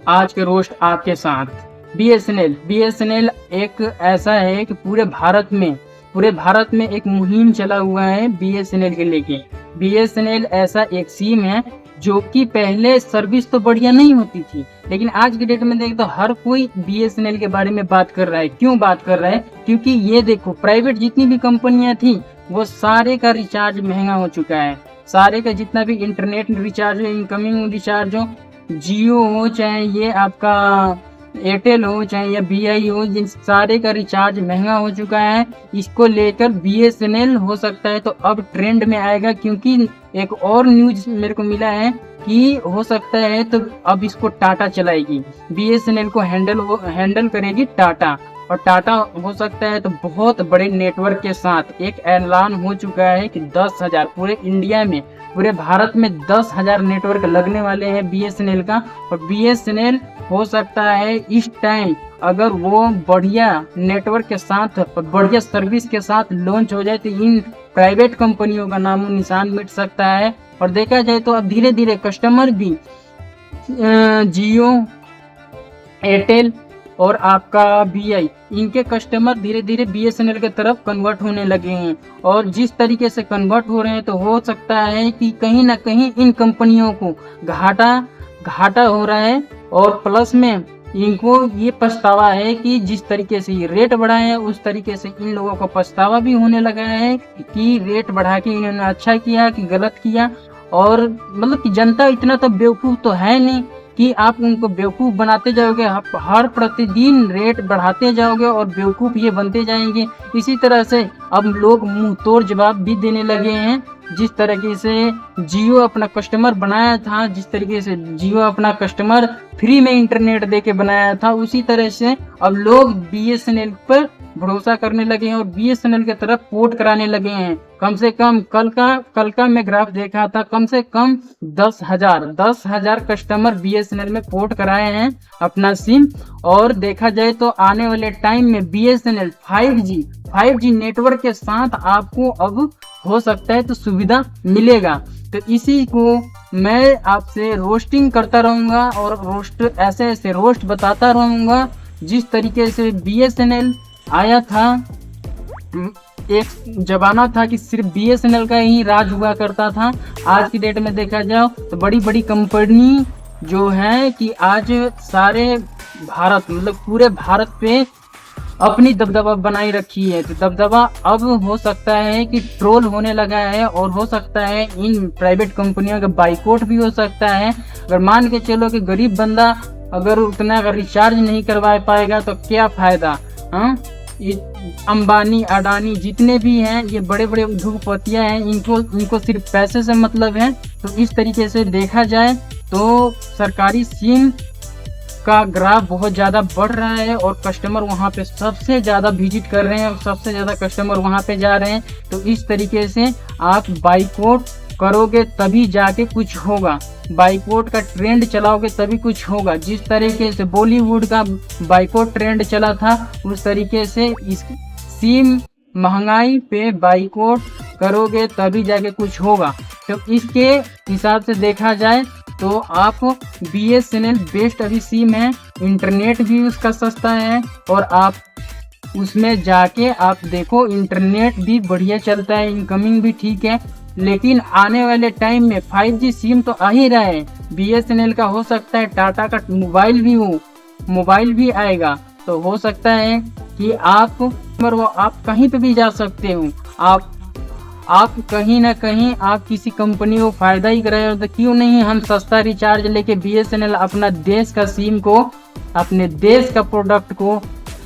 आज के रोस्ट आपके साथ। बीएसएनएल एक ऐसा है कि पूरे भारत में एक मुहिम चला हुआ है बीएसएनएल के लेके। बीएसएनएल ऐसा एक सिम है जो कि पहले सर्विस तो बढ़िया नहीं होती थी, लेकिन आज की डेट में देख तो हर कोई बीएसएनएल के बारे में बात कर रहा है। क्यों बात कर रहा है? क्योंकि ये देखो, प्राइवेट जितनी भी कंपनियां थी वो सारे का रिचार्ज महंगा हो चुका है। सारे का जितना भी इंटरनेट रिचार्ज हो, इनकमिंग रिचार्ज हो, जियो हो चाहे ये आपका एयरटेल हो चाहे या बीआई हो, जिन सारे का रिचार्ज महंगा हो चुका है। इसको लेकर बीएसएनएल हो सकता है तो अब ट्रेंड में आएगा, क्योंकि एक और न्यूज मेरे को मिला है कि हो सकता है तो अब इसको टाटा चलाएगी। बीएसएनएल को हैंडल करेगी टाटा, और टाटा हो सकता है तो बहुत बड़े नेटवर्क के साथ एक ऐलान हो चुका है कि 10,000 पूरे इंडिया में, पूरे भारत में 10,000 नेटवर्क लगने वाले हैं बीएसएनएल का। और बीएसएनएल हो सकता है इस टाइम अगर वो बढ़िया नेटवर्क के साथ बढ़िया सर्विस के साथ लॉन्च हो जाए तो इन प्राइवेट कंपनियों का नामो निशान मिट सकता है। और देखा जाए तो अब धीरे धीरे कस्टमर भी जियो, एयरटेल और आपका बीआई, इनके कस्टमर धीरे धीरे बीएसएनएल के तरफ कन्वर्ट होने लगे हैं। और जिस तरीके से कन्वर्ट हो रहे हैं तो हो सकता है कि कहीं ना कहीं इन कंपनियों को घाटा हो रहा है। और प्लस में इनको ये पछतावा है कि जिस तरीके से ये रेट बढ़ा है उस तरीके से इन लोगों को पछतावा भी होने लगा है कि रेट बढ़ा के इन्होंने अच्छा किया कि गलत किया। और मतलब कि जनता इतना तो बेवकूफ़ तो है नहीं कि आप उनको बेवकूफ़ बनाते जाओगे, हर प्रतिदिन रेट बढ़ाते जाओगे और बेवकूफ़ ये बनते जाएंगे। इसी तरह से अब लोग मुंह तोड़ जवाब भी देने लगे हैं। जिस तरीके से जियो अपना कस्टमर बनाया था, जिस तरीके से जियो अपना कस्टमर फ्री में इंटरनेट देके बनाया था, उसी तरह से अब लोग बीएसएनएल पर भरोसा करने लगे हैं और बीएसएनएल की तरफ पोर्ट कराने लगे हैं। कम से कम कल का मैं ग्राफ देखा था, कम से कम 10,000 कस्टमर बीएसएनएल में पोर्ट कराए हैं अपना सिम। और देखा जाए तो आने वाले टाइम में बीएसएनएल 5G नेटवर्क के साथ आपको अब हो सकता है तो सुविधा मिलेगा। तो इसी को मैं आपसे रोस्टिंग करता रहूंगा और ऐसे रोस्ट बताता रहूंगा। जिस तरीके से बीएसएनएल आया था, एक जमाना था कि सिर्फ बीएसएनएल का ही राज हुआ करता था। आज की डेट में देखा जाओ तो बड़ी बड़ी कंपनी जो है कि आज सारे भारत मतलब पूरे भारत पे अपनी दबदबा बनाई रखी है। तो दबदबा अब हो सकता है कि ट्रोल होने लगा है और हो सकता है इन प्राइवेट कंपनियों का बाइकआउट भी हो सकता है। अगर मान के चलो कि गरीब बंदा अगर उतना अगर रिचार्ज नहीं करवा पाएगा तो क्या फायदा। हाँ, अंबानी, अडानी जितने भी हैं ये बड़े बड़े उद्योगपतियां हैं, इनको सिर्फ पैसे से मतलब है। तो इस तरीके से देखा जाए तो सरकारी सिम का ग्राफ बहुत ज़्यादा बढ़ रहा है और कस्टमर वहाँ पे सबसे ज़्यादा विजिट कर रहे हैं और सबसे ज़्यादा कस्टमर वहाँ पे जा रहे हैं। तो इस तरीके से आप बाइकआउट करोगे तभी जाके कुछ होगा, बाइकआउट का ट्रेंड चलाओगे तभी कुछ होगा। जिस तरीके से बॉलीवुड का बाइकआउट ट्रेंड चला था उस तरीके से इस सिम महंगाई पे बाइकआउट करोगे तभी जाके कुछ होगा। तो इसके हिसाब से देखा जाए तो आप बीएसएनएल बेस्ट अभी सिम है, इंटरनेट भी उसका सस्ता है और आप उसमें जाके आप देखो इंटरनेट भी बढ़िया चलता है, इनकमिंग भी ठीक है। लेकिन आने वाले टाइम में 5G सिम तो आ ही रहा है बीएसएनएल का। हो सकता है टाटा का मोबाइल भी आएगा। तो हो सकता है कि आप कहीं पे भी जा सकते हो, आप कहीं ना कहीं आप किसी कंपनी को फायदा ही कर रहे हो। तो क्यों नहीं हम सस्ता रिचार्ज लेके बीएसएनएल अपना देश का सिम को, अपने देश का प्रोडक्ट को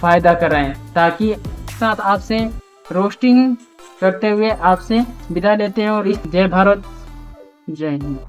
फायदा कराएं। ताकि साथ आपसे रोस्टिंग करते हुए आपसे विदा लेते हैं और इस जय भारत, जय हिंद।